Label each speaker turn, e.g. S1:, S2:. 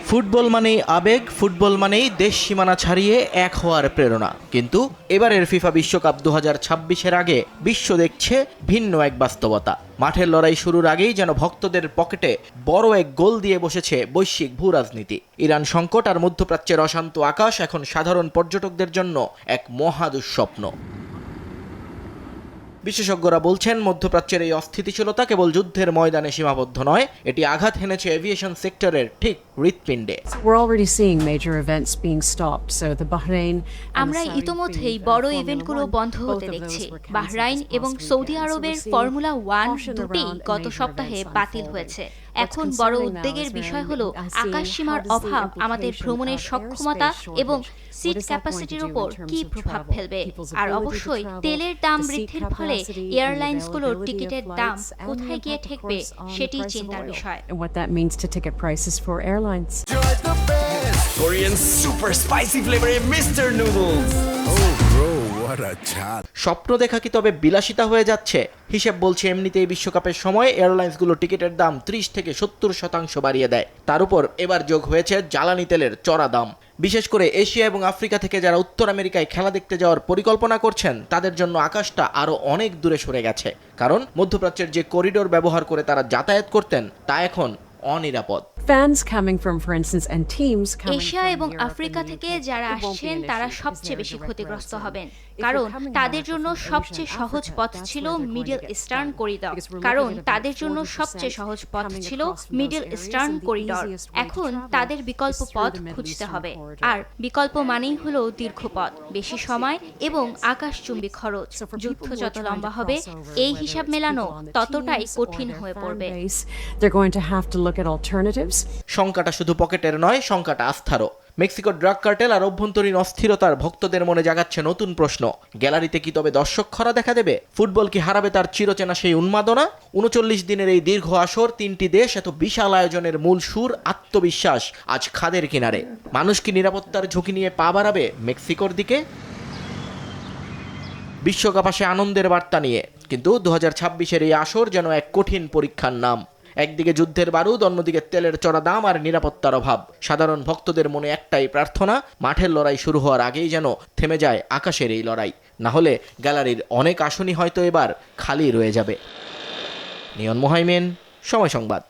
S1: Football মানেই আবেগ, football মানেই দেশ সীমানা ছাড়িয়ে এক হওয়ার প্রেরণা। কিন্তু এবারের ফিফা বিশ্বকাপ 2026-এর আগে বিশ্ব দেখছে ভিন্ন এক বাস্তবতা। মাঠের লড়াই শুরুর আগেই যেন ভক্তদের পকেটে বড় এক গোল দিয়ে বসেছে বৈশ্বিক ভূরাজনীতি। ইরান সংকট আর মধ্যপ্রাচ্যের অশান্ত আকাশ এখন সাধারণ পর্যটকদের জন্য এক মহা দুঃস্বপ্ন। বিশেষজ্ঞরা বলছেন, মধ্যপ্রাচ্যের এই অস্থিতিশীলতা কেবল যুদ্ধের ময়দানে সীমাবদ্ধ নয়, এটি আঘাত হেনেছে এভিয়েশন সেক্টরের ঠিক হৃৎপিণ্ডে।
S2: আমরা ইতোমধ্যেই বড় ইভেন্টগুলো বন্ধ হতে দেখছি। বাহরাইন এবং সৌদি আরবের ফর্মুলা 1 দুটি গত সপ্তাহে বাতিল হয়েছে। এখন বড় উদ্বেগের বিষয় হলো আকাশসীমার অভাব আমাদের ভ্রমণের সক্ষমতা এবং সিট ক্যাপাসিটির উপর কি প্রভাব ফেলবে। আর অবশ্যই তেলের দাম বৃদ্ধির ফলে এয়ারলাইন্সগুলোর টিকিটের দাম কোথায় গিয়ে ঠেকবে সেটি চিন্তার বিষয়।
S3: Korean super spicy flavor Mr. Noodles.
S4: Oh bro, what a chat.
S1: স্বপ্ন দেখা কি তবে বিলাসিতা হয়ে যাচ্ছে? হিসেব বলছে এমনিতেই বিশ্বকাপের সময় এয়ারলাইন্সগুলো টিকিটের দাম 30 থেকে 70% বাড়িয়ে দেয়। তার উপর এবার যোগ হয়েছে জ্বালানি তেলের চড়া দাম। বিশেষ করে এশিয়া এবং আফ্রিকা থেকে যারা উত্তর আমেরিকায় খেলা দেখতে যাওয়ার পরিকল্পনা করছেন, তাদের জন্য আকাশটা আরও অনেক দূরে সরে গেছে। কারণ মধ্যপ্রাচ্যের যে করিডোর ব্যবহার করে তারা যাতায়াত করতেন, তা এখন অনিরাপদ।
S2: এশিয়া এবং আফ্রিকা থেকে যারা আসছেন তারা সবচেয়ে বেশি ক্ষতিগ্রস্ত হবেন, কারণ তাদের জন্য সবচেয়ে সহজ পথ ছিল মিডল ইস্টার্ন করিডর। এখন তাদের বিকল্প পথ খুঁজতে হবে, আর বিকল্প মানেই হলো দীর্ঘ পথ, বেশি সময় এবং আকাশচুম্বী খরচ। যুদ্ধ যত লম্বা হবে, এই হিসাব মেলানো ততটাই কঠিন হয়ে পড়বে।
S1: শঙ্কাটা শুধু পকেটের নয়, শঙ্কাটা আস্থারও। মেক্সিকোর ড্রাগ কার্টেল আর অভ্যন্তরীণ অস্থিরতার ভক্তদের মনে জাগাচ্ছে নতুন প্রশ্ন। গ্যালারিতে কি তবে দর্শক খরা দেখা দেবে? ফুটবল কি হারাবে তার চিরচেনা সেই উন্মাদনা? 39 দিনের এই দীর্ঘ আসর, 3টি দেশ, এত বিশাল আয়োজনের মূল সুর, আত্মবিশ্বাস আজ খাদের কিনারে। মানুষ কি নিরাপত্তার ঝুঁকি নিয়ে পা বাড়াবে মেক্সিকোর দিকে? বিশ্বকাপ আসে আনন্দের বার্তা নিয়ে, কিন্তু 2026-এর এই আসর যেন এক কঠিন পরীক্ষার নাম। একদিকে যুদ্ধের বারুদ, অন্যদিকে তেলের চড়া দাম আর নিরাপত্তার অভাব। সাধারণ ভক্তদের মনে একটাই প্রার্থনা, মাঠের লড়াই শুরু হওয়ার আগেই যেন থেমে যায় আকাশের এই লড়াই। না হলে গ্যালারির অনেক আসনই হয়তো এবার খালি রয়ে যাবে। নিয়ন মোহাইমেন, সময় সংবাদ।